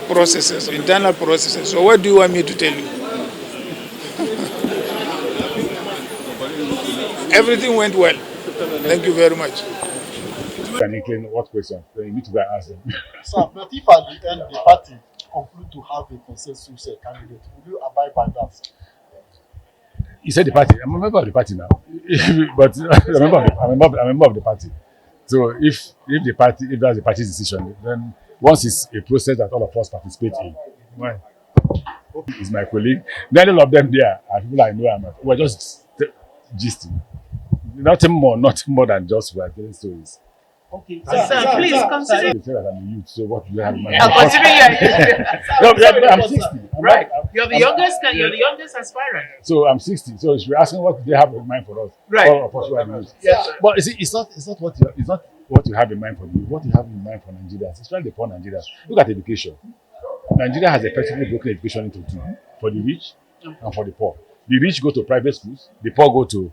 processes, internal processes. So what do you want me to tell you? Everything went well. Thank you very much. What question? Then you need to go and ask them. Sir, but if at the end the party conclude to have a consensus candidate, will you abide by that? You said the party. I'm a member of the party now, but I'm a member of the party. So if that's the party's decision, then once it's a process that all of us participate in, why? He's my colleague. Then all of them there are people I know. We're just gisting. Nothing more than just we're telling stories. Okay. Sir, please consider. You say that I'm a youth, so what do you have in mind? Considering I'm 60. Right. You're the youngest aspirant. So I'm 60. So you're asking what they have in mind for us. Right. All of us who are youth. Yes. But it's not what you have in mind for you. What you have in mind for Nigerians, especially the poor Nigerians. Look at education. Nigeria has effectively broken education into two: for the rich and for the poor. The rich go to private schools. The poor go to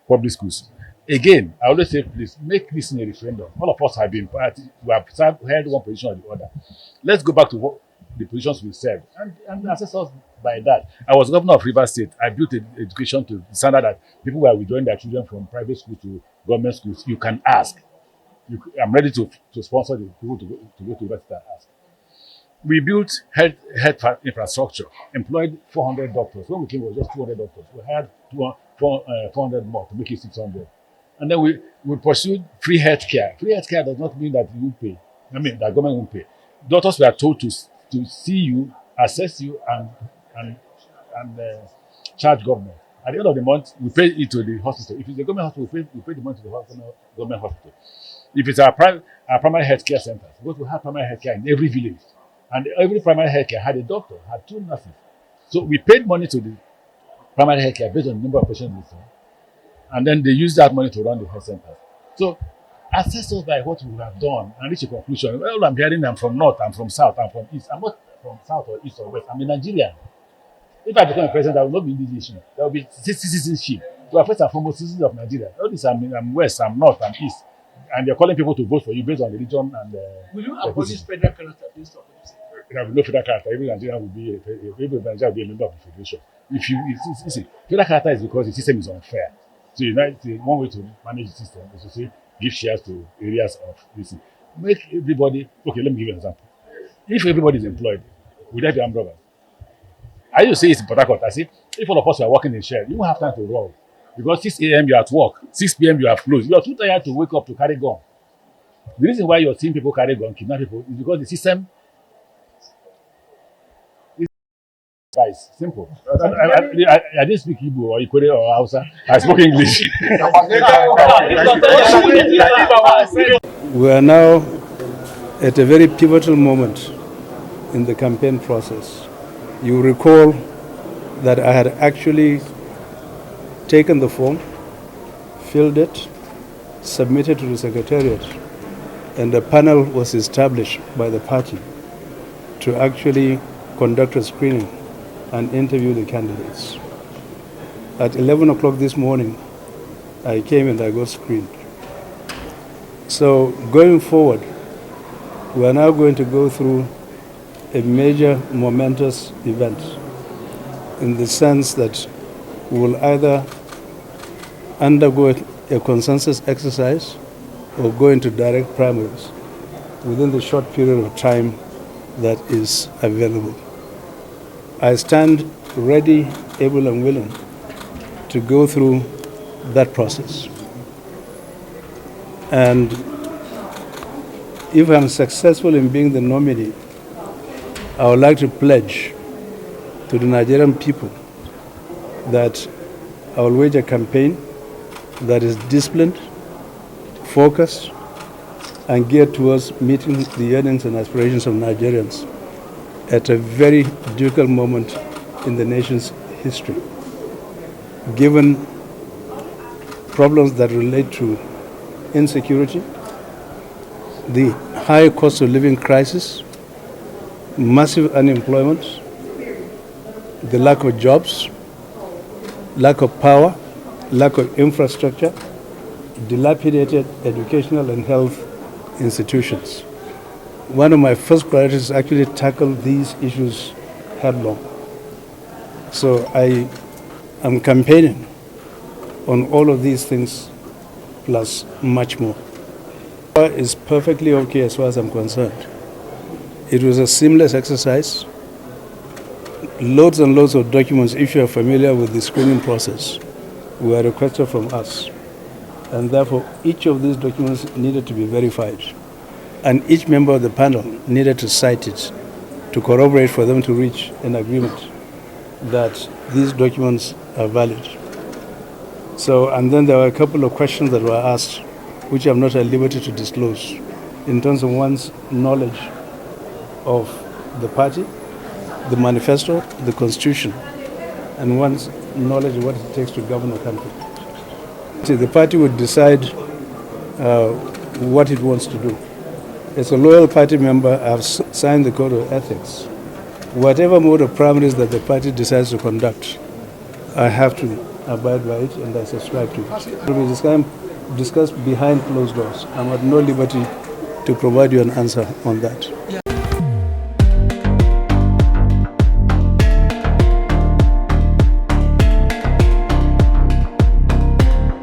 public schools. Again, I always say, please make this in a referendum. All of us have been party. We have held one position or the other. Let's go back to what the positions we served and assess us by that. I was governor of Rivers State. I built education to the standard that people were withdrawing their children from private school to government schools. You can ask. I'm ready to sponsor the people to go to university and ask. We built health infrastructure, employed 400 doctors. When we came, it was just 200 doctors. We had 400 more to make it 600. And then we pursued free health care. Free health care does not mean that you won't pay. I mean, that government won't pay. Doctors were told to see you, assess you, and charge government. At the end of the month, we pay it to the hospital. If it's a government hospital, we pay the money to the government hospital. If it's our primary health care centers, we have primary health care in every village. And every primary health care had a doctor, had 2 nurses. So we paid money to the primary health care based on the number of patients we saw. And then they use that money to run the health centers. So assess us by what we have done and reach a conclusion. Well, I'm hearing I'm from north, I'm from south, I'm from east. I'm not from south or east or west. I'm a Nigerian. If I become a president, I will not be in this issue. There will be citizenship. So I'm first and foremost citizens of Nigeria. All this, I'm west, I'm north, I'm east. And you're calling people to vote for you based on religion and... will you abolish federal character based on this? There will be no federal character. Every Nigerian will be a member of the federation. See, federal character is because the system is unfair. So one way to manage the system is to say, give shares to areas of this. Make everybody, okay, let me give you an example. If everybody is employed, would there be armed robbers? I used to say it's in Port Harcourt. I say, if all of us are working in share, you won't have time to rob. Because 6 a.m. you're at work, 6 p.m. you are closed. You are too tired to wake up to carry gun. The reason why you're seeing people carry gun, kidnap people, is because the system is simple. I didn't speak Igbo or Ikore or Hausa. I spoke English. We are now at a very pivotal moment in the campaign process. You recall that I had actually taken the form, filled it, submitted to the Secretariat, and a panel was established by the party to actually conduct a screening and interview the candidates. At 11 o'clock this morning, I came and I got screened. So going forward, we are now going to go through a major momentous event in the sense that we will either undergo a consensus exercise or go into direct primaries within the short period of time that is available. I stand ready, able and willing to go through that process. And if I'm successful in being the nominee, I would like to pledge to the Nigerian people that I will wage a campaign that is disciplined, focused, and geared towards meeting the yearnings and aspirations of Nigerians at a very difficult moment in the nation's history, given problems that relate to insecurity, the high cost of living crisis, massive unemployment, the lack of jobs, lack of power, lack of infrastructure, dilapidated educational and health institutions. one of my first priorities is actually tackle these issues headlong. So I am campaigning on all of these things plus much more. It's perfectly okay as far as I'm concerned. It was a seamless exercise. Loads and loads of documents, if you are familiar with the screening process, were requested from us. And therefore, each of these documents needed to be verified. And each member of the panel needed to cite it to corroborate for them to reach an agreement that these documents are valid. So, and then there were a couple of questions that were asked, which I'm not at liberty to disclose, in terms of one's knowledge of the party, the manifesto, the constitution, and one's knowledge of what it takes to govern a country. So the party would decide what it wants to do. As a loyal party member, I've signed the code of ethics. Whatever mode of primaries that the party decides to conduct, I have to abide by it and I subscribe to it. It will be discussed behind closed doors. I'm at no liberty to provide you an answer on that.